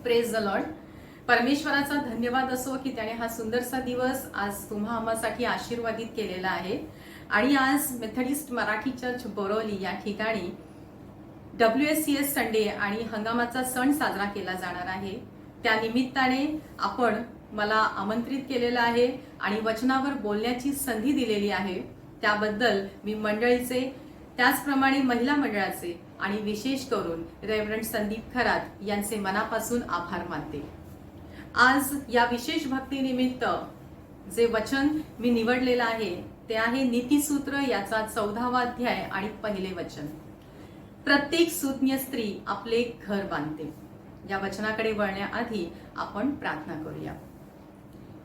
Praise the Lord. परमेश्वराचा धन्यवाद असो की त्याने हा सुंदरसा दिवस आज तुम्हा आम्हासाठी आशीर्वादित केलेला आहे. आणि आज मेथडिस्ट मराठी चर्च बोरोली या ठिकाणी WSCS संडे आणि हंगामाचा सण साजरा केला जाणार आहे. त्या निमित्ताने आपण मला आमंत्रित केलेलं आहे आणि वचनावर बोलण्याची संधी दिलेली आहे. त्याबद्दल मी मंडळीचे, त्याचप्रमाणे महिला मंडळाचे आणि विशेष करून रेव्हरंड संदीप खरात यांचे मनापासून आभार मानते. आज या विशेष भक्तीनिमित्त जे वचन मी निवडलेलं आहे ते आहे नीतिसूत्र याचा 14वा अध्याय आणि पहिले वचन. प्रत्येक सुज्ञ स्त्री आपले घर बांधते. या वचनाकडे वळण्याआधी आपण प्रार्थना करूया.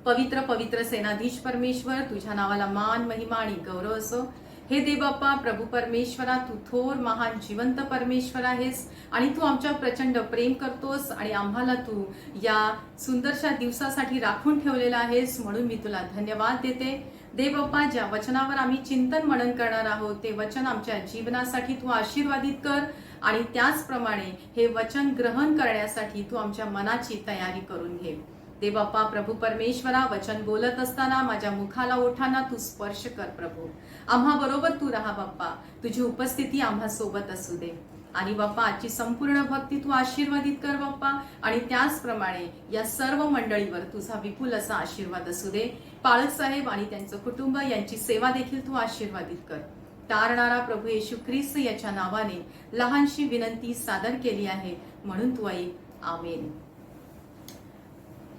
पवित्र पवित्र सेनाधीश परमेश्वर, तुझ्या नावाला मान, महिमा आणि गौरव असो. हे देवबाप्पा, प्रभू परमेश्वरा, तू थोर महान जिवंत परमेश्वर आहेस आणि तू आमच्या प्रचंड प्रेम करतोस आणि आम्हाला तू या सुंदरशा दिवसासाठी राखून ठेवलेला आहेस, म्हणून मी तुला धन्यवाद देते. देवबाप्पा, ज्या वचनावर आम्ही चिंतन मनन करणार आहोत ते वचन आमच्या जीवनासाठी तू आशीर्वादित कर आणि त्याचप्रमाणे हे वचन ग्रहण करण्यासाठी तू आमच्या मनाची तयारी करून घे. देवबाप्पा, प्रभू परमेश्वरा, वचन बोलत असताना माझ्या मुखाला ओठांना तू स्पर्श कर. प्रभू, आम्हा बरोबर तू राहा बाप्पा. तुझी उपस्थिती आम्हा सोबत असू दे. आणि बाप्पा, आजची संपूर्ण भक्ती तू आशीर्वादित कर बाप्पा आणि त्याचप्रमाणे या सर्व मंडळीवर तुझा विपुल असा आशीर्वाद असू दे. पाळक साहेब आणि त्यांचं कुटुंब यांची सेवा देखील तू आशीर्वादित कर. तारणारा प्रभू येशू ख्रिस्त याच्या नावाने लहानशी विनंती सादर केली आहे, म्हणून तू ऐक. आमेन.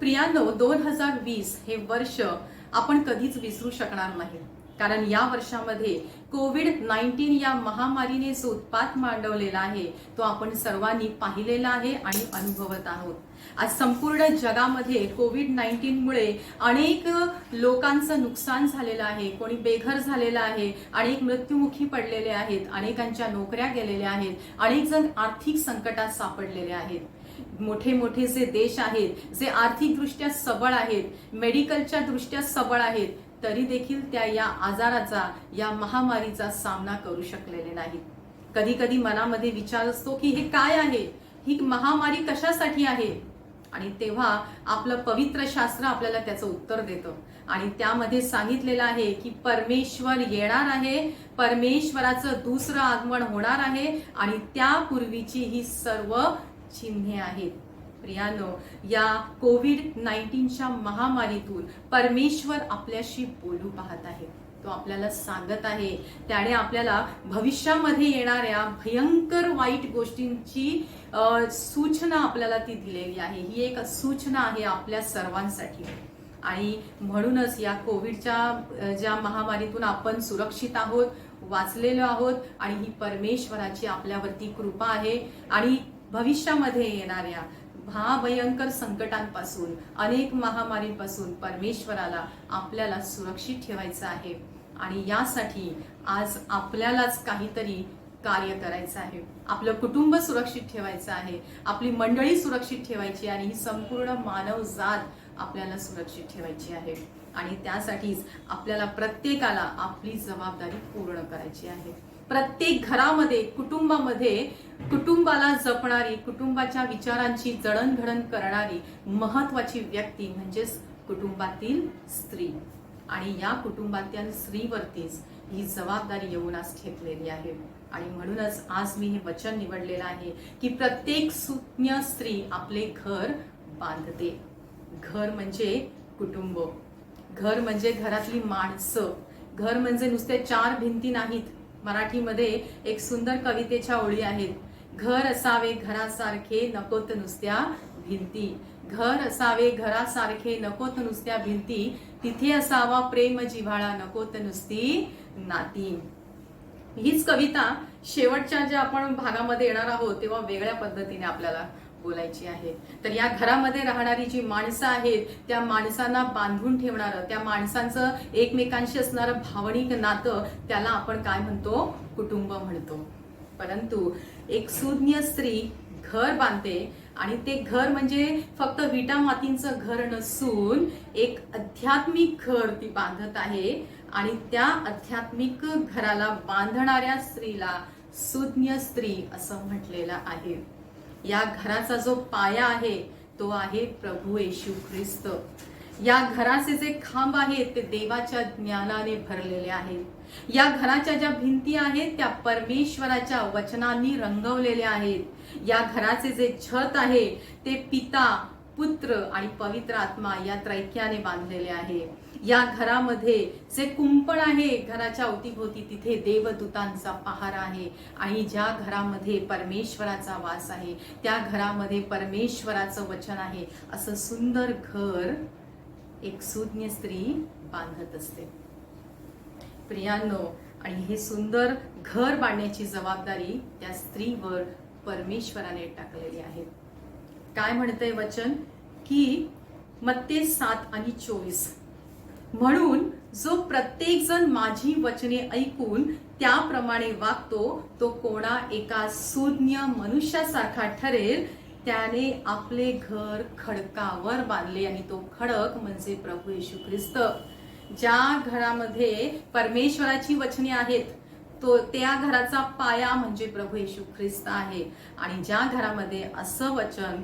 प्रियांनो, 2020 हे वर्ष आपण कधीच विसरू शकणार नाही, कारण या वर्षामध्ये कोविड-19 या महामारीने जो उत्पात मांडवलेला आहे तो आपण सर्वांनी पाहिलेला आहे आणि अनुभवत आहोत. आज संपूर्ण जगामध्ये कोविड-19 मुळे अनेक लोकांचं नुकसान झालेलं आहे. कोणी बेघर झालेलं आहे, अनेक मृत्युमुखी पडलेले आहेत, अनेकांच्या नोकऱ्या गेलेल्या आहेत, अनेक जण आर्थिक संकटात सापडलेले आहेत. मोठे मोठे जे देश आहेत, जे आर्थिकदृष्ट्या सबळ आहेत, मेडिकलच्या दृष्ट्या सबळ आहेत, तरी देखील त्या या आजाराचा, या महामारीचा सामना करू शकलेले नाहीत. कधी कधी मनामध्ये विचार असतो की हे काय आहे, ही महामारी कशासाठी आहे, आणि तेव्हा आपलं पवित्र शास्त्र आपल्याला त्याचं उत्तर देतं आणि त्यामध्ये सांगितलेलं आहे की परमेश्वर येणार आहे, परमेश्वराचं दुसरं आगमन होणार आहे आणि त्यापूर्वीची ही सर्व चिन्हे आहेत. प्रियानो, या कोविड-19च्या महामारीतून परमेश्वर आपल्याशी बोलू पाहत आहे. तो आपल्याला सांगत आहे, त्याने आपल्याला भविष्यामध्ये येणाऱ्या भयंकर वाईट गोष्टींची सूचना आपल्याला ती दिलेली आहे. ही एक सूचना आहे आपल्या सर्वांसाठी. आणि म्हणूनच या कोविडच्या ज्या महामारीतून आपण सुरक्षित आहोत, वाचलेलो आहोत आणि ही परमेश्वराची आपल्यावरती कृपा आहे. आणि भविष्यामध्ये येणाऱ्या भयंकर संकटांपासून, अनेक महामारीपासून परमेश्वराला आपल्याला सुरक्षित ठेवायचं आहे. आणि यासाठी आज आपल्यालाच काहीतरी कार्य करायचं आहे. आपलं कुटुंब सुरक्षित ठेवायचं आहे, आपली मंडळी सुरक्षित ठेवायची आणि ही संपूर्ण मानवजात आपल्याला सुरक्षित ठेवायची आहे. आणि त्यासाठीच आपल्याला प्रत्येकाला आपली जबाबदारी पूर्ण करायची आहे. प्रत्येक घरामध्ये, कुटुंबामध्ये कुटुंबाला जपणारी, कुटुंबाच्या विचारांची जडणघडण करणारी महत्वाची व्यक्ती म्हणजेच कुटुंबातील स्त्री. आणि या कुटुंबातील स्त्रीवरतीच ही जबाबदारी येऊन आज ठेपलेली आहे. आणि म्हणूनच आज मी हे वचन निवडलेलं आहे की प्रत्येक सुज्ञ स्त्री आपले घर बांधते. घर म्हणजे कुटुंब, घर म्हणजे घरातली माणसं, घर म्हणजे नुसते 4 भिंती नाहीत. मराठीमध्ये एक सुंदर कवितेच्या ओळी आहेत. घर असावे घरासारखे, नकोत नुसत्या भिंती. घर असावे घरासारखे, नकोत नुसत्या भिंती. तिथे असावा प्रेम जिव्हाळा, नकोत नुसती नाती. हीच कविता शेवटच्या ज्या आपण भागामध्ये येणार आहोत तेव्हा वेगळ्या पद्धतीने आपल्याला बोलायची आहे. तर या घरामध्ये राहणारी जी माणसं आहेत, त्या माणसांना बांधून ठेवणारं, त्या माणसांचं एकमेकांशी असणारं भावनिक नातं, त्याला आपण काय म्हणतो? कुटुंब म्हणतो. परंतु एक सुज्ञ स्त्री घर बांधते आणि ते घर म्हणजे फक्त विटा मातींचं घर नसून एक आध्यात्मिक घर ती बांधत आहे. आणि त्या आध्यात्मिक घराला बांधणाऱ्या स्त्रीला सुज्ञ स्त्री असं म्हटलेलं आहे. या घराचा जो पाया आहे तो आहे प्रभू येशू ख्रिस्त. या घराचे जे खांब आहेत ते देवाच्या ज्ञानाने भरलेले आहेत. या घराच्या ज्या भिंती आहेत त्या परमेश्वराच्या वचनांनी रंगवलेल्या आहेत. या घराचे जे छत आहे ते पिता, पुत्र आणि पवित्र आत्मा या त्रैक्याने बांधलेले आहे. या घरामध्ये जे कुंपण आहे घराच्या अवतीभोवती तिथे देवदूतांचा पहार आहे. आणि ज्या घरामध्ये परमेश्वराचा वास आहे त्या घरामध्ये परमेश्वराचं वचन आहे. असं सुंदर घर एक सुज्ञ स्त्री बांधत असते. प्रियांनो, आणि हे सुंदर घर बांधण्याची जबाबदारी त्या स्त्रीवर परमेश्वराने टाकलेली आहे. काय म्हणतंय वचन की मत्ते 7:24, म्हणून जो प्रत्येक जण माझी वचने ऐकून त्याप्रमाणे वागतो तो कोणा एका सुज्ञ मनुष्यासारखा ठरेल. त्याने आपले घर खडकावर बांधले आणि तो खडक म्हणजे प्रभू येशू ख्रिस्त. ज्या घरामध्ये परमेश्वराची वचने आहेत तो त्या घराचा पाया म्हणजे प्रभू येशू ख्रिस्त आहे. आणि ज्या घरामध्ये असं वचन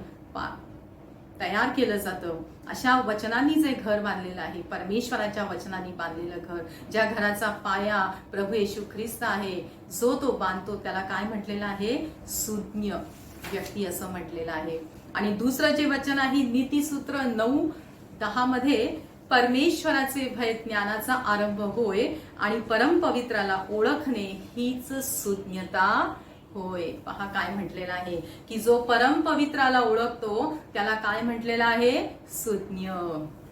तयार केलं जातं, अशा वचनांनी जे घर बांधलेलं आहे, परमेश्वराच्या वचनांनी बांधलेलं घर, ज्या घराचा पाया प्रभू येशू ख्रिस्त आहे, जो तो बांधतो त्याला काय म्हटलेलं आहे? सुज्ञ व्यक्ती असं म्हटलेलं आहे. आणि दुसरं जे वचन आहे नीतिसूत्र 9:10 मध्ये, परमेश्वराचे भय ज्ञानाचा आरंभ होय आणि परमपवित्राला ओळखणे हीच सुज्ञता होय. पहा काय म्हटलेलं आहे की जो परमपवित्राला ओळखतो त्याला काय म्हटलेलं आहे? सुज्ञ.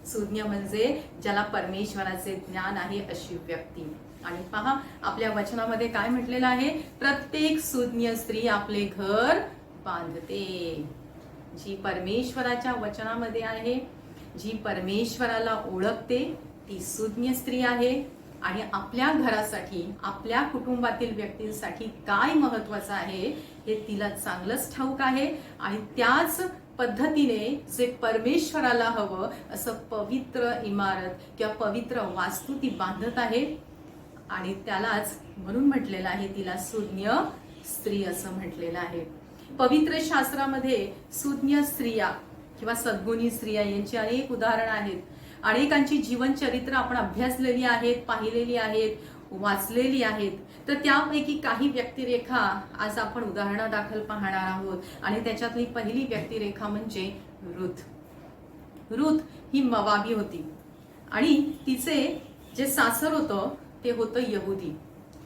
सुज्ञ म्हणजे ज्याला परमेश्वराचे ज्ञान आहे अशी व्यक्ती. आणि पहा आपल्या वचनामध्ये काय म्हटलेलं आहे? प्रत्येक सुज्ञ स्त्री आपले घर बांधते. जी परमेश्वराच्या वचनामध्ये आहे, जी परमेश्वराला ओळखते ती सुज्ञ स्त्री आहे. आणि आपल्या घरासाठी, आपल्या कुटुंबातील व्यक्तींसाठी काय महत्वाचं आहे हे तिला चांगलंच ठाऊक आहे. आणि त्याच पद्धतीने जे परमेश्वराला हवं असं पवित्र इमारत किंवा पवित्र वास्तू ती बांधत आहे. आणि त्यालाच म्हणून म्हटलेलं आहे तिला सुज्ञ स्त्री असं म्हटलेलं आहे. पवित्र शास्त्रामध्ये सुज्ञ स्त्रिया किंवा सद्गुणी स्त्रिया यांची अनेक उदाहरणं आहेत. अनेकांची जीवनचरित्र आपण अभ्यासलेली आहेत, पाहिलेली आहेत, वाचलेली आहेत. तर त्यापैकी काही व्यक्तिरेखा आज आपण उदाहरणादाखल पाहणार आहोत. आणि त्याच्यातली पहिली व्यक्तिरेखा म्हणजे रुथ. रुथ ही मवाबी होती आणि तिचे जे सासर होतं ते होतं यहुदी.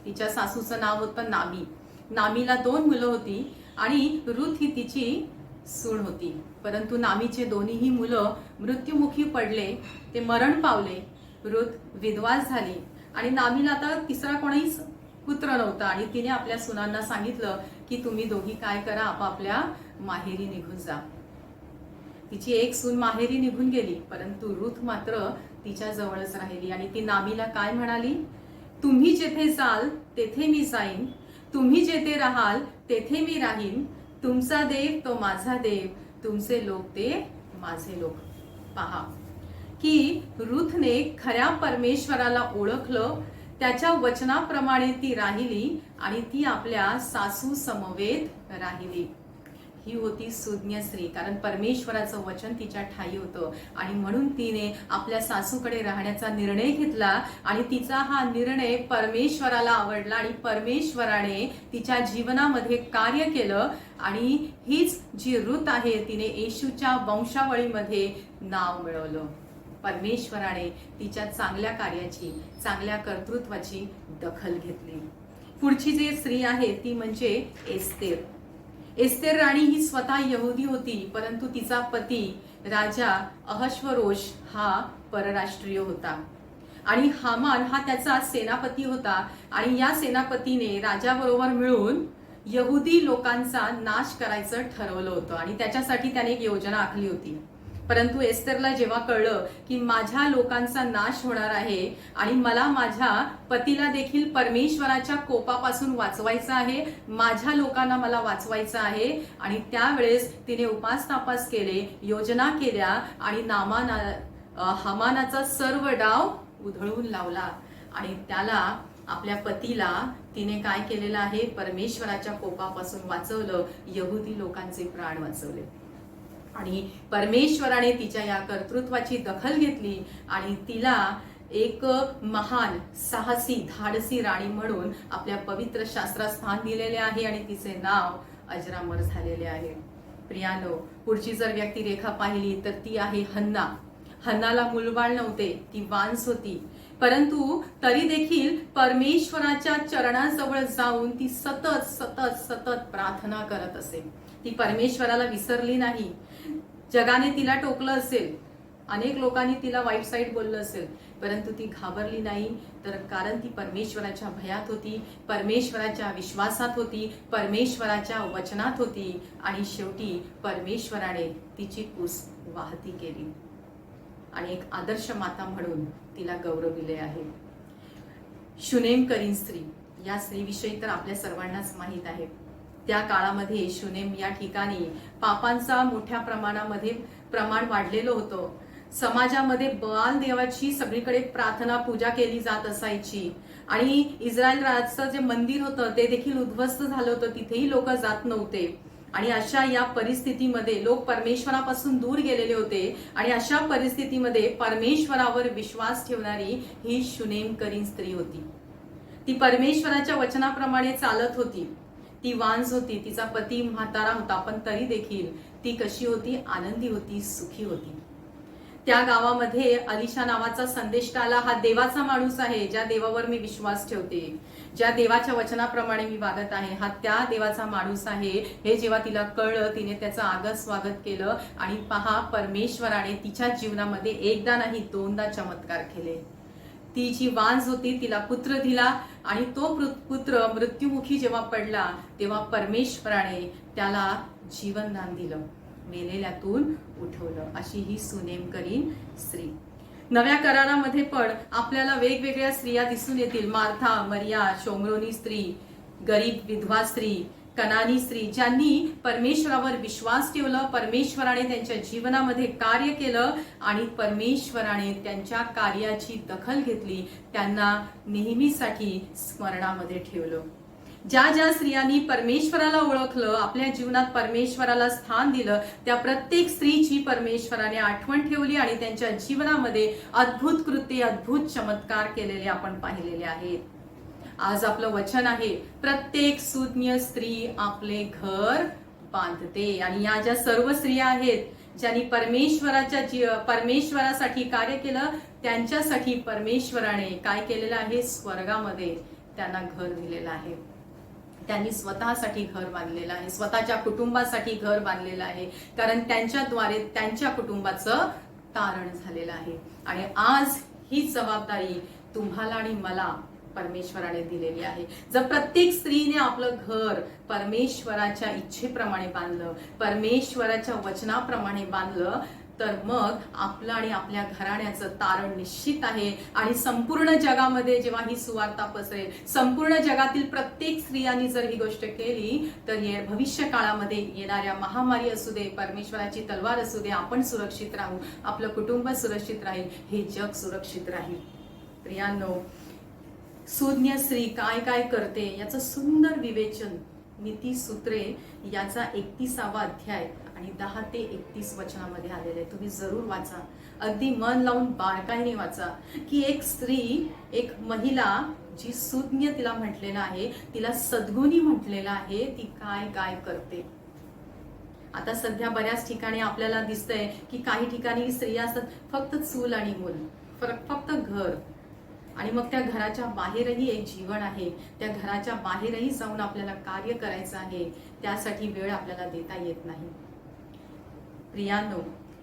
तिच्या सासूचं नाव होतं नामी. नामीला 2 मुलं होती आणि रुथ ही तिची सून होती. परंतु नामीचे दोन्हीही मुलं मृत्युमुखी पडले, ते मरण पावले. रुथ विधवा झाली आणि नामीला आता तिसरा कोणीही पुत्र नव्हता. आणि तिने आपल्या सुनांना सांगितलं की तुम्ही दोघी काय करा, आपापल्या माहेरी निघून जा. तिची एक सून माहेरी निघून गेली, परंतु रुथ मात्र तिच्या जवळच राहिली. आणि ती नामीला काय म्हणाली? तुम्ही जेथे जाल तेथे मी जाईन, तुम्ही जेथे राहाल तेथे मी राहीन. तुमचा देव तो माझा देव, तुमचे लोक ते माझे लोक. पहा की रुथने खऱ्या परमेश्वराला ओळखलं, त्याच्या वचनाप्रमाणे ती राहिली आणि ती आपल्या सासू समवेत राहिली. ही होती सुज्ञ स्त्री, कारण परमेश्वराचं वचन तिच्या ठाई होतं. आणि म्हणून तिने आपल्या सासूकडे राहण्याचा निर्णय घेतला आणि तिचा हा निर्णय परमेश्वराला आवडला आणि परमेश्वराने तिच्या जीवनामध्ये कार्य केलं. आणि हीच जी रुथ आहे तिने येशूच्या वंशावळीमध्ये नाव मिळवलं. परमेश्वराने तिच्या चांगल्या कार्याची, चांगल्या कर्तृत्वाची दखल घेतली. पुढची जी स्त्री आहे ती म्हणजे एस्तेर. एस्तेर राणी ही स्वतः यहुदी होती, परंतु तिचा पती राजा अहश्वरोष हा परराष्ट्रीय होता आणि हामान हा त्याचा सेनापती होता. आणि या सेनापतीने राजाबरोबर मिळून यहुदी लोकांचा नाश करायचं ठरवलं होतं आणि त्याच्यासाठी त्याने एक योजना आखली होती. परंतु एस्तेरला जेव्हा कळलं की माझ्या लोकांचा नाश होणार आहे आणि मला माझ्या पतीला देखील परमेश्वराच्या कोपापासून वाचवायचं आहे, माझ्या लोकांना मला वाचवायचं आहे, आणि त्यावेळेस तिने उपास तापास केले, योजना केल्या आणि हामानाचा सर्व डाव उधळून लावला. आणि त्याला, आपल्या पतीला तिने काय केलेलं आहे? परमेश्वराच्या कोपापासून वाचवलं, यहुदी लोकांचे प्राण वाचवले. आणि परमेश्वराने तिच्या या कर्तृत्वाची दखल घेतली आणि तिला एक महान साहसी धाडसी राणी म्हणून आपल्या पवित्र शास्त्रात स्थान दिलेले आहे आणि तिचे नाव अजरामर झालेले आहे. प्रियानो, पुढची जर व्यक्ती रेखा पाहिली तर ती आहे हन्ना. हन्नाला मुलबाळ नव्हते, ती वांस होती, परंतु तरी देखील परमेश्वराच्या चरणाजवळ जाऊन ती सतत सतत सतत प्रार्थना करत असे. ती परमेश्वराला विसरली नाही. जगाने तिला टोकलं असेल, अनेक लोकांनी तिला वाईट साईड बोललं असेल, परंतु ती घाबरली नाही. तर कारण ती परमेश्वराच्या भयात होती, परमेश्वराच्या विश्वासात होती, परमेश्वराच्या वचनात होती आणि शेवटी परमेश्वराने तिची कूस वाहती केली आणि एक आदर्श माता म्हणून तिला गौरविले आहे. शुनेम करीन स्त्री, या स्त्रीविषयी तर आपल्या सर्वांनाच माहीत आहे. त्या काळामध्ये शुनेम या ठिकाणी पापांचा मोठ्या प्रमाणामध्ये प्रमाण वाढलेलं होतं. समाजामध्ये बाल देवाची सगळीकडे प्रार्थना पूजा केली जात असायची आणि इस्रायल राजचं जे मंदिर होतं ते देखील उद्ध्वस्त झालं होतं, तिथेही लोक जात नव्हते. आणि अशा या परिस्थितीमध्ये लोक परमेश्वरापासून दूर गेलेले होते आणि अशा परिस्थितीमध्ये परमेश्वरावर विश्वास ठेवणारी ही शुनेम करीन स्त्री होती. ती परमेश्वराच्या वचनाप्रमाणे चालत होती. ती वांस होती, तिचा पती म्हातारा होता, पण तरी देखील ती कशी होती? आनंदी होती, सुखी होती. त्या गावामध्ये अलिशा नावाचा संदेश आला. हा देवाचा माणूस आहे, ज्या देवावर मी विश्वास ठेवते, ज्या देवाच्या वचनाप्रमाणे मी वागत आहे, हा त्या देवाचा माणूस आहे. हे जेव्हा तिला कळलं, तिने त्याचं आगत स्वागत केलं आणि पहा, परमेश्वराने तिच्या जीवनामध्ये एकदा नाही दोनदा चमत्कार केले. ती जी वांस होती तिला पुत्र दिला आणि तो पुत्र मृत्युमुखी जेव्हा पडला तेव्हा परमेश्वराने त्याला जीवनदान दिलं, मेलेल्यातून उठवलं. अशी ही सुनेम करीन स्त्री. नव्या करारामध्ये पण आपल्याला वेगवेगळ्या स्त्रिया दिसून येतील. मार्था, मरिया, शोमरोनी स्त्री, गरीब विधवा स्त्री, कनानी स्त्री, ज्यांनी परमेश्वरावर विश्वास ठेवलं, परमेश्वराने त्यांच्या जीवनामध्ये कार्य केलं आणि परमेश्वराने त्यांच्या कार्याची दखल घेतली, त्यांना नेहमीसाठी स्मरणामध्ये ठेवलं. ज्या ज्या स्त्रियांनी परमेश्वराला ओळखलं, आपल्या जीवनात परमेश्वराला स्थान दिलं, त्या प्रत्येक स्त्रीची परमेश्वराने आठवण ठेवली आणि त्यांच्या जीवनामध्ये अद्भुत कृत्ये, अद्भुत चमत्कार केलेले आपण पाहिलेले आहेत. आज आपलं वचन आहे, प्रत्येक सुज्ञ स्त्री आपले घर बांधते. आणि या ज्या सर्व स्त्रिया आहेत ज्यांनी परमेश्वरासाठी कार्य केलं, त्यांच्यासाठी परमेश्वराने काय केलेलं आहे? स्वर्गामध्ये त्यांना घर दिलेलं आहे. त्यांनी स्वतःसाठी घर बांधलेलं आहे, स्वतःच्या कुटुंबासाठी घर बांधलेलं आहे, कारण त्यांच्याद्वारे त्यांच्या कुटुंबाचं तारण झालेलं आहे. आणि आज ही जबाबदारी तुम्हाला आणि मला परमेश्वराने दिलेली आहे. जर प्रत्येक स्त्रीने आपलं घर परमेश्वराच्या इच्छेप्रमाणे बांधलं, परमेश्वराच्या वचनाप्रमाणे बांधलं, तर मग आपलं आणि आपल्या घराण्याचं तारण निश्चित आहे. आणि संपूर्ण जगामध्ये जेव्हा ही सुवार्ता पसरेल, संपूर्ण जगातील प्रत्येक स्त्रियांनी जर ही गोष्ट केली, तर भविष्य काळामध्ये येणाऱ्या महामारी असू दे, परमेश्वराची तलवार असू दे, आपण सुरक्षित राहू, आपलं कुटुंब सुरक्षित राहील, हे जग सुरक्षित राहील. प्रियांनो, सुज्ञ स्त्री काय काय करते याचं सुंदर विवेचन नीतीसूत्रे याचा 31वा अध्याय आणि 10 ते 31 वचनामध्ये आलेले आहे. तुम्ही जरूर वाचा, अगदी मन लावून बारकाईने वाचा की एक स्त्री, एक महिला जी सुज्ञ तिला म्हटलेलं आहे, तिला सद्गुणी म्हटलेलं आहे, ती काय काय करते. आता सध्या बऱ्याच ठिकाणी आपल्याला दिसतंय की काही ठिकाणी स्त्रिया असतात फक्त चूल आणि मूल, फक्त घर, आणि मग त्या घराच्या बाहेरही एक जीवन आहे, त्या घराच्या बाहेरही जाऊन आपल्याला कार्य करायचं आहे, त्यासाठी वेळ आपल्याला देता येत नाही. प्रियांनो,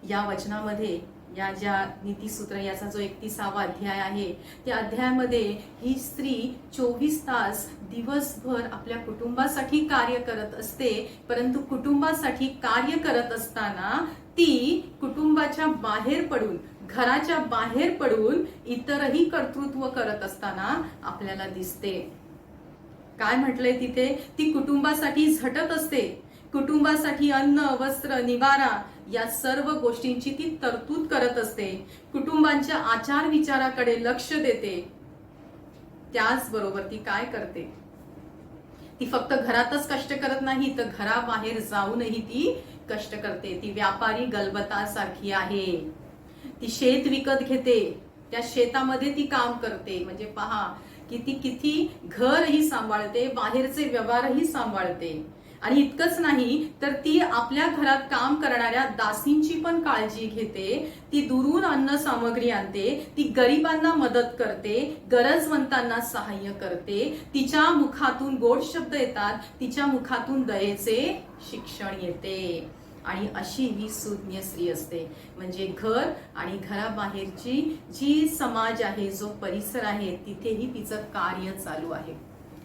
या वचनामध्ये या ज्या नीतीसूत्र याचा जो 31वा अध्याय आहे, त्या अध्यायामध्ये ही स्त्री 24 तास दिवसभर आपल्या कुटुंबासाठी कार्य करत असते, परंतु कुटुंबासाठी कार्य करत असताना ती कुटुंबाच्या बाहेर पडून, घराच्या बाहेर पडून इतरही कर्तृत्व करत असताना आपल्याला दिसते. काय म्हटलंय तिथे? ती कुटुंबासाठी झटत असते, कुटुंबासाठी अन्न, वस्त्र, निवारा या सर्व गोष्टींची ती तरतूद करत असते, कुटुंबांच्या आचार विचाराकडे लक्ष देते. त्याचबरोबर ती काय करते? ती फक्त घरातच कष्ट करत नाही, तर घराबाहेर जाऊनही ती कष्ट करते, ती व्यापारी गलबतासारखी आहे. ती शेत विकत घेते, त्या शेतामध्ये ती काम करते. म्हणजे पहा की ती किती घरही सांभाळते, बाहेरचे व्यवहारही सांभाळते. आणि इतकंच नाही तर ती आपल्या घरात काम करणाऱ्या दासींची पण काळजी घेते. ती दुरून अन्न सामग्री आणते, ती गरिबांना मदत करते, गरजवंतांना सहाय्य करते. तिच्या मुखातून गोड शब्द येतात, तिच्या मुखातून दयेचे शिक्षण येते. आणि अशी ही सुज्ञ स्त्री असते. म्हणजे घर आणि घराबाहेरची जी समाज आहे, जो परिसर आहे, तिथेही तिचं कार्य चालू आहे.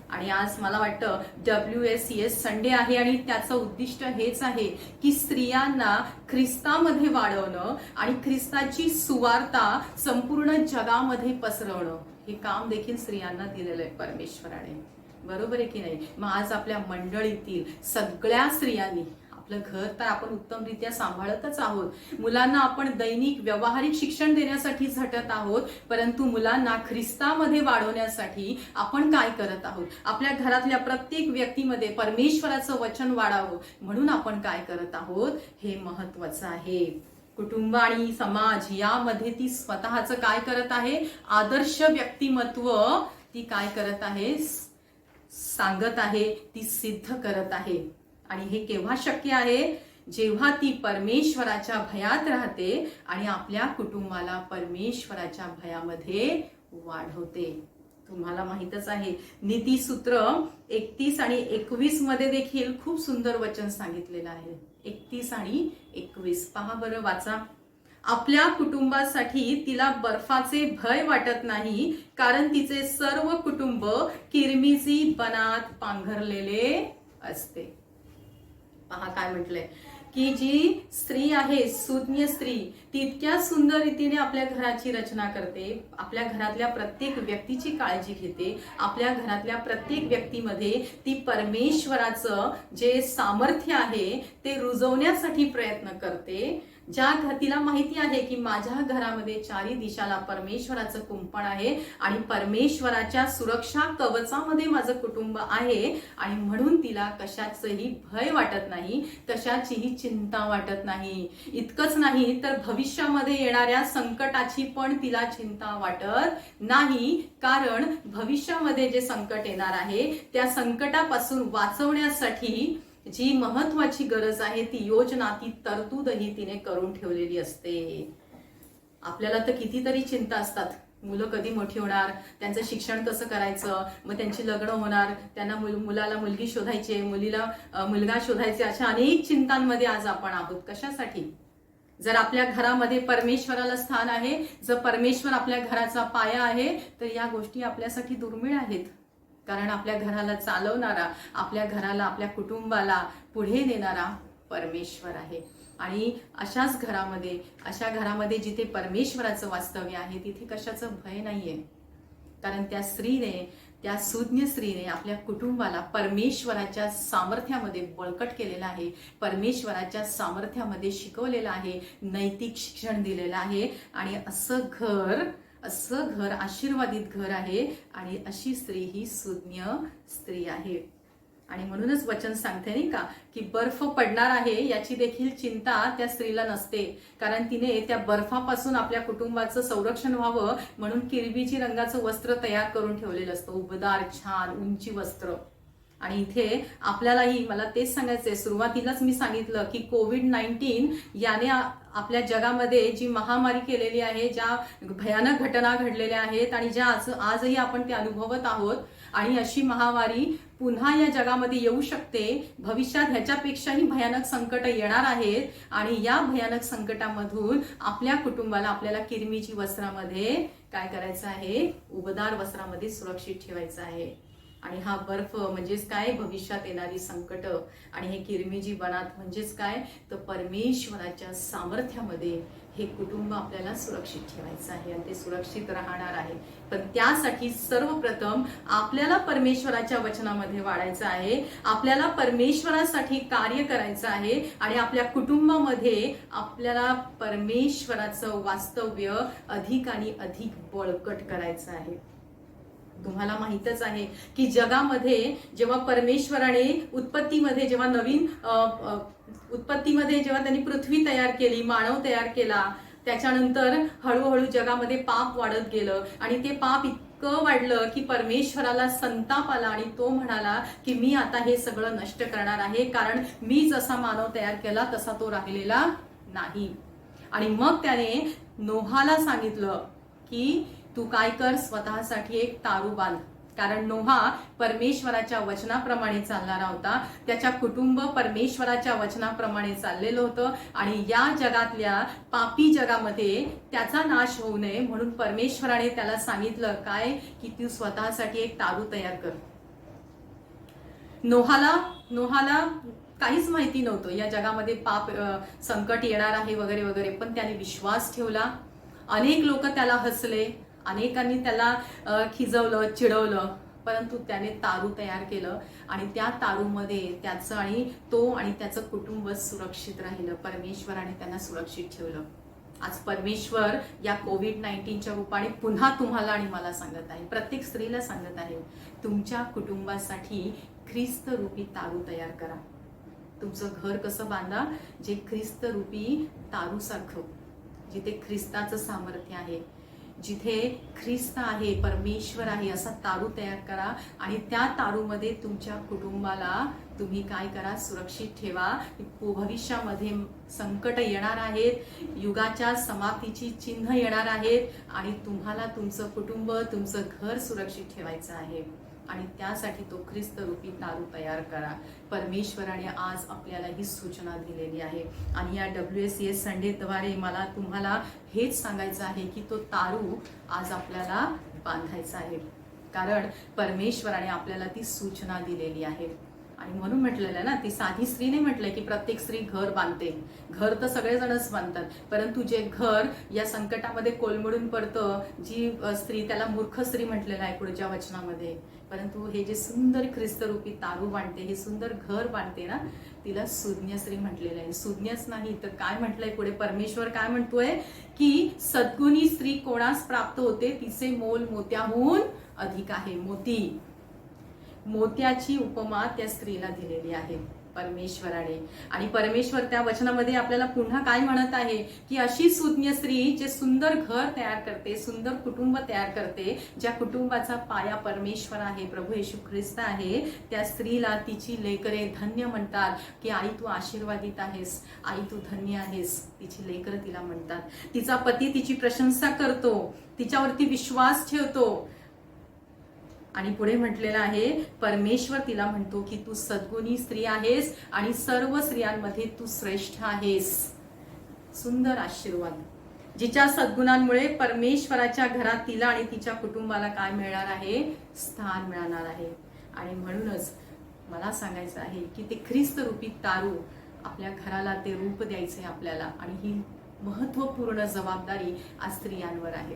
आणि आज मला वाटतं WSCS संडे आहे आणि त्याचं उद्दिष्ट हेच आहे की स्त्रियांना ख्रिस्तामध्ये वाढवणं आणि ख्रिस्ताची सुवार्ता संपूर्ण जगामध्ये पसरवणं, हे काम देखील स्त्रियांना दिलेलं आहे परमेश्वराने. बरोबर आहे की नाही? मग आज आपल्या मंडळीतील सगळ्या स्त्रियांनी आपलं घर तर आपण उत्तमरित्या सांभाळतच आहोत, मुलांना आपण दैनिक व्यावहारिक शिक्षण देण्यासाठी झटत आहोत, परंतु मुलांना ख्रिस्तामध्ये वाढवण्यासाठी आपण काय करत आहोत? आपल्या घरातल्या प्रत्येक व्यक्तीमध्ये परमेश्वराचं वचन वाढावं म्हणून आपण काय करत आहोत, हे महत्वाचं आहे. कुटुंब आणि समाज यामध्ये ती स्वतःचं काय करत आहे, आदर्श व्यक्तिमत्व ती काय करत आहे, सांगत आहे, ती सिद्ध करत आहे. आणि हे केव्हा शक्य आहे, जेव्हा ती परमेश्वराच्या भयात राहते आणि आपल्या कुटुंबाला परमेश्वराच्या भयामध्ये वाढवते. तुम्हाला माहितच आहे, नीतिसूत्र 31 आणि 21 मध्ये देखील खूप सुंदर वचन सांगितलेलं आहे. 31 आणि 21 पहा बरं, वाचा. आपल्या कुटुंबासाठी तिला बर्फाचे भय वाटत नाही, कारण तिचे सर्व कुटुंब किरमिजी बनात पांघरलेले असते. पहा काय म्हटलंय की जी स्त्री आहे, सुज्ञ स्त्री, ती इतक्या सुंदर रीतीने आपल्या घराची रचना करते, आपल्या घरातल्या प्रत्येक व्यक्तीची काळजी घेते, आपल्या घरातल्या प्रत्येक व्यक्तीमध्ये ती परमेश्वराचं जे सामर्थ्य आहे ते रुजवण्यासाठी प्रयत्न करते. तिला माहिती आहे की माझ्या घरामध्ये चारी दिशाला परमेश्वराचं कुंपण आहे आणि परमेश्वराच्या सुरक्षा कवचामध्ये माझं कुटुंब आहे, आणि म्हणून तिला कशाचंही भय वाटत नाही, कशाचीही चिंता वाटत नाही. इतकंच नाही तर भविष्यामध्ये येणाऱ्या संकटाची पण तिला चिंता वाटत नाही, कारण भविष्यामध्ये जे संकट येणार आहे त्या संकटापासून वाचवण्यासाठी जी महत्वाची गरज आहे ती योजना, ती तरतूदही तिने करून ठेवलेली असते. आपल्याला तर कितीतरी चिंता असतात, मुलं कधी मोठी होणार, त्यांचं शिक्षण कसं करायचं, मग त्यांची लग्न होणार, त्यांना मुलाला मुलगी शोधायची, मुलीला मुलगा शोधायचे, अशा अनेक चिंतांमध्ये आज आपण आहोत. कशासाठी? जर आपल्या घरामध्ये परमेश्वराला स्थान आहे, जर परमेश्वर आपल्या घराचा पाया आहे, तर या गोष्टी आपल्यासाठी दुर्मिळ आहेत. कारण आपल्या घराला चालवणारा, आपल्या घराला, आपल्या कुटुंबाला पुढे नेणारा परमेश्वर आहे. आणि अशा घरामध्ये जिथे परमेश्वराचं वास्तव्य आहे तिथे कशाचं भय नाहीये, कारण त्या सुज्ञ स्त्रीने आपल्या कुटुंबाला परमेश्वराच्या सामर्थ्यामध्ये बळकट केलेलं आहे, परमेश्वराच्या सामर्थ्यामध्ये शिकवलेलं आहे, नैतिक शिक्षण दिलेलं आहे. आणि असं घर आशीर्वादित घर आहे, आणि अशी स्त्री ही सुज्ञ स्त्री आहे. आणि म्हणूनच वचन सांगते नाही का की बर्फ पडणार आहे याची देखील चिंता त्या स्त्रीला नसते, कारण तिने त्या बर्फापासून आपल्या कुटुंबाचं संरक्षण व्हावं म्हणून किरमिजी रंगाचं वस्त्र तयार करून ठेवलेलं असतं, उबदार छान उंची वस्त्र. आणि इथे आपल्यालाही मला तेच सांगायचंय, सुरुवातीलाच मी सांगितलं की कोविड-19 याने आपल्या जगामध्ये जी महामारी केलेली आहे, ज्या भयानक घटना घडलेल्या आहेत आणि ज्या आजही आपण ते अनुभवत आहोत, आणि अशी महामारी पुन्हा या जगामध्ये येऊ शकते. भविष्यात ह्याच्यापेक्षाही भयानक संकट येणार आहेत, आणि या भयानक संकटामधून आपल्या कुटुंबाला आपल्याला किरमिजी वस्त्रामध्ये काय करायचं आहे, उबदार वस्त्रामध्ये सुरक्षित ठेवायचं आहे. आणि हा बर्फ म्हणजेच काय, भविष्यात येणारी संकट, आणि हे किरमिजी बनात म्हणजेच काय, तर परमेश्वराच्या सामर्थ्यामध्ये हे कुटुंब आपल्याला सुरक्षित ठेवायचं आहे, आणि ते सुरक्षित राहणार आहे. पण त्यासाठी सर्वप्रथम आपल्याला परमेश्वराच्या वचनामध्ये वाढायचं आहे, आपल्याला परमेश्वरासाठी कार्य करायचं आहे, आणि आपल्या कुटुंबामध्ये आपल्याला परमेश्वराचं वास्तव्य अधिक आणि अधिक बळकट करायचं आहे. तुम्हाला माहितच आहे की जगामध्ये जेव्हा परमेश्वराने उत्पत्तीमध्ये जेव्हा नवीन उत्पत्तीमध्ये जेव्हा त्यांनी पृथ्वी तयार केली, मानव तयार केला, त्याच्यानंतर हळूहळू जगामध्ये पाप वाढत गेलं आणि ते पाप इतकं वाढलं की परमेश्वराला संताप आला आणि तो म्हणाला की मी आता हे सगळं नष्ट करणार आहे, कारण मी जसा मानव तयार केला तसा तो राहिलेला नाही. आणि मग त्याने नोहाला सांगितलं की तू काय कर, स्वतःसाठी एक तारू बांध. कारण नोहा परमेश्वराच्या वचनाप्रमाणे चालणारा होता, त्याच्या कुटुंब परमेश्वराच्या वचनाप्रमाणे चाललेलं होतं आणि या जगातल्या पापी जगामध्ये त्याचा नाश होऊ नये म्हणून परमेश्वराने त्याला सांगितलं काय की तू स्वतःसाठी एक तारू तयार कर. नोहाला काहीच माहिती नव्हतं या जगामध्ये पाप संकट येणार आहे वगैरे वगैरे, पण त्याने विश्वास ठेवला. अनेक लोक त्याला हसले, अनेकांनी त्याला खिजवलं, चिडवलं, परंतु त्याने तारू तयार केलं आणि त्या तारूमध्ये त्याचं आणि त्याचं कुटुंब सुरक्षित राहिलं. परमेश्वराने त्यांना सुरक्षित ठेवलं. आज परमेश्वर या कोविड-19च्या रूपाने पुन्हा तुम्हाला आणि मला सांगत आहे, प्रत्येक स्त्रीला सांगत आहे, तुमच्या कुटुंबासाठी ख्रिस्त रूपी तारू तयार करा. तुमचं घर कसं बांधा, जे ख्रिस्त रूपी तारूसारखं, जिथे ख्रिस्ताचं सामर्थ्य आहे, जिथे ख्रिस्त आहे, परमेश्वर आहे, असा तारू तयार करा आणि त्या तारूमध्ये तुमच्या कुटुंबाला तुम्ही काय करा, सुरक्षित ठेवा. भविष्यामध्ये संकट येणार आहेत, युगाच्या समाप्तीची चिन्ह येणार आहेत आणि तुम्हाला तुमचं कुटुंब, तुमचं घर सुरक्षित ठेवायचं आहे आणि त्यासाठी तो ख्रिस्त रूपी तारू तयार करा. परमेश्वराने आज आपल्याला ही सूचना दिलेली आहे आणि या WSCS संडेद्वारे मला तुम्हाला हेच सांगायचं आहे की तो तारू आज आपल्याला बांधायचा आहे, कारण परमेश्वराने आपल्याला ती सूचना दिलेली आहे. आणि म्हणून म्हटलेलं आहे ना, ती साधी स्त्रीने म्हटलंय की प्रत्येक स्त्री घर बांधते. घर तर सगळेजणच बांधतात, परंतु जे घर या संकटामध्ये कोलमडून पडतं, जी स्त्री, त्याला मूर्ख स्त्री म्हटलेलं आहे पुढच्या वचनामध्ये. परंतु हे जे सुंदर ख्रिस्तरूपी तारू बांधते, हे सुंदर घर बांधते ना, तिला सुज्ञ स्त्री म्हटलेलं आहे. सुज्ञच नाही तर काय म्हटलंय पुढे, परमेश्वर काय म्हणतोय की सद्गुणी स्त्री कोणास प्राप्त होते, तिचे मोल मोत्याहून अधिक आहे. मोत्याची उपमा त्या स्त्रीला दिलेली आहे परमेश्वराने. आणि परमेश्वर त्या वचनामध्ये आपल्याला पुन्हा काय म्हणत आहे की अशी सुज्ञ स्त्री जे सुंदर घर तयार करते, सुंदर कुटुंब तयार करते, ज्या कुटुंबाचा पाया परमेश्वर आहे, प्रभू येशू ख्रिस्त आहे, त्या स्त्रीला तिची लेकरे धन्य म्हणतात की आई तू आशीर्वादित आहेस, आई तू धन्य आहेस. तिची लेकरं तिला म्हणतात. तिचा पती तिची प्रशंसा करतो, तिच्यावरती विश्वास ठेवतो. आणि पुढे म्हटलेलं आहे, परमेश्वर तिला म्हणतो की तू सद्गुणी स्त्री आहेस आणि सर्व स्त्रियांमध्ये तू श्रेष्ठ आहेस. सुंदर आशीर्वाद, जिच्या सद्गुणांमुळे परमेश्वराच्या घरात तिला आणि तिच्या कुटुंबाला काय मिळणार आहे, स्थान मिळणार आहे. आणि म्हणूनच मला सांगायचं आहे की ते ख्रिस्त रूपी तारू आपल्या घराला ते रूप द्यायचे आपल्याला, आणि ही महत्वपूर्ण जबाबदारी आज स्त्रियांवर आहे.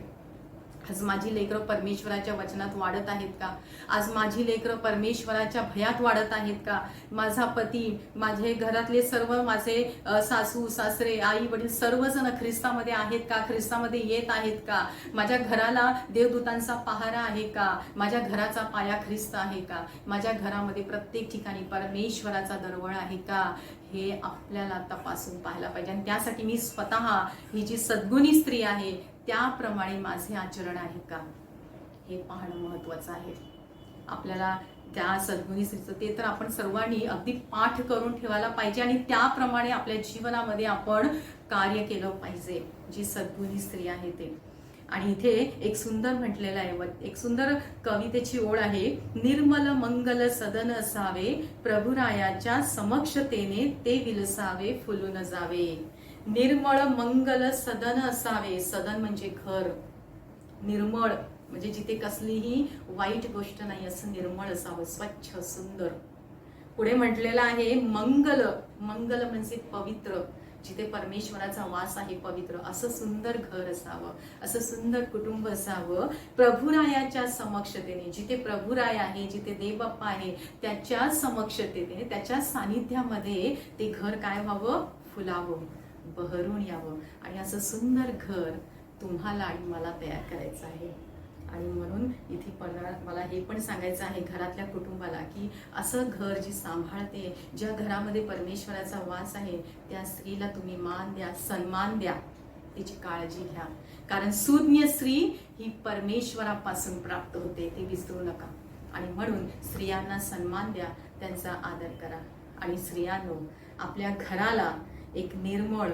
आज माझी लेकरं परमेश्वराच्या वचनात वाढत आहेत का? आज माझी लेकरं परमेश्वराच्या भयात वाढत आहेत का? माझा पती, माझे घरातले सर्व, माझे सासू सासरे, आई वडील सर्वजण ख्रिस्तामध्ये आहेत का? ख्रिस्तामध्ये येत आहेत का? माझ्या घराला देवदूतांचा पहारा आहे का? माझ्या घराचा पाया ख्रिस्त आहे का? माझ्या घरामध्ये प्रत्येक ठिकाणी परमेश्वराचा दरवळ आहे का? हे आपल्याला तपासून पाहायला पाहिजे. आणि त्यासाठी मी स्वतः ही जी सद्गुणी स्त्री आहे त्याप्रमाणे माझे आचरण आहे का, हे पाहणं महत्वाचं आहे. आपल्याला त्या सद्गुणी स्त्रीचं ते तर आपण सर्वांनी अगदी पाठ करून ठेवायला पाहिजे आणि त्याप्रमाणे आपल्या जीवनामध्ये आपण कार्य केलं पाहिजे, जी सद्गुणी स्त्री आहे ते. आणि इथे एक सुंदर म्हटलेलं आहे, एक सुंदर कवितेची ओळ आहे, निर्मल मंगल सदन असावे, प्रभुरायाच्या समक्षतेने ते विलसावे फुलून जावे. निर्मळ मंगल सदन असावे. सदन म्हणजे घर, निर्मळ म्हणजे जिथे कसलीही वाईट गोष्ट नाही असं निर्मळ असावं, स्वच्छ सुंदर. पुढे म्हटलेलं आहे मंगल, मंगल म्हणजे पवित्र, जिथे परमेश्वराचा वास आहे, पवित्र असं सुंदर घर असावं, असं सुंदर कुटुंब असावं. प्रभुरायाच्या समक्षतेने, जिथे प्रभुराय आहे, जिथे देवबाप्पा आहे, त्याच्या समक्षतेने, त्याच्या सानिध्यामध्ये ते घर काय व्हावं, फुलावं, बहरून यावं. आणि असं सुंदर घर तुम्हाला आणि मला तयार करायचं आहे. आणि म्हणून इथे मला हे पण सांगायचं आहे घरातल्या कुटुंबाला की असं घर जी सांभाळते, ज्या घरामध्ये परमेश्वराचा वास आहे, त्या स्त्रीला तुम्ही मान द्या, सन्मान द्या, तिची काळजी घ्या. कारण सुज्ञ स्त्री ही परमेश्वरापासून प्राप्त होते, ते विसरू नका. आणि म्हणून स्त्रियांना सन्मान द्या, त्यांचा आदर करा. आणि स्त्रियांनो, आपल्या घराला एक निर्मळ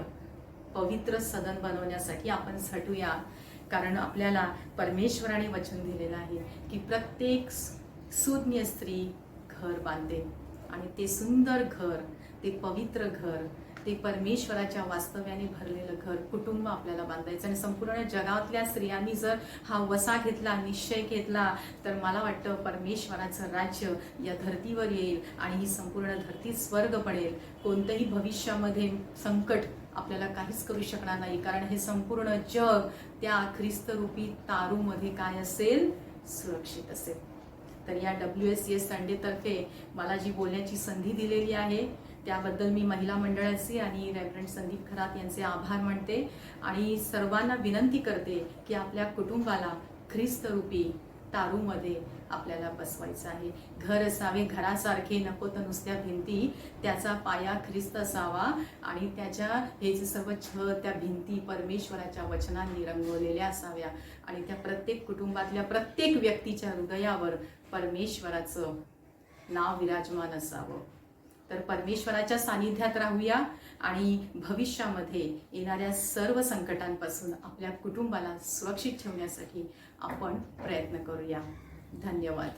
पवित्र सदन बनवण्यासाठी आपण झटूया. कारण आपल्याला परमेश्वराने वचन दिलेलं आहे की प्रत्येक सुज्ञ स्त्री घर बांधते, आणि ते सुंदर घर, ते पवित्र घर, ते परमेश्वराच्या वास्तव्याने भरलेलं घर, कुटुंब आपल्याला बांधायचं. आणि संपूर्ण जगातल्या स्त्रियांनी जर हा वसा घेतला, निश्चय घेतला, तर मला वाटतं परमेश्वराचं राज्य या धर्तीवर येईल आणि ही संपूर्ण धरती स्वर्ग बनेल. कोणतंही भविष्यामध्ये संकट आपल्याला काहीच करू शकणार नाही, कारण हे संपूर्ण जग त्या ख्रिस्तरूपी तारूमध्ये काय असेल, सुरक्षित असेल. तर या WSCS संडेतर्फे मला जी बोलण्याची संधी दिलेली आहे त्याबद्दल मी महिला मंडळाचे आणि रेव्हरंड संदीप खरात यांचे आभार मानते. आणि सर्वांना विनंती करते की आपल्या कुटुंबाला ख्रिस्तरूपी तारूमध्ये आपल्याला बसवायचं आहे. घर असावे घरासारखे, नको तर नुसत्या भिंती. त्याचा पाया ख्रिस्त असावा आणि त्याच्या हे जे सर्व छत, त्या भिंती परमेश्वराच्या वचनांनी रंगवलेल्या असाव्या. आणि त्या प्रत्येक कुटुंबातल्या प्रत्येक व्यक्तीच्या हृदयावर परमेश्वराचं नाव विराजमान असावं. तर परमेश्वराच्या सानिध्यात राहूया आणि भविष्यामध्ये येणाऱ्या सर्व संकटांपासून आपल्या कुटुंबाला सुरक्षित ठेवण्यासाठी आपण प्रयत्न करूया. धन्यवाद.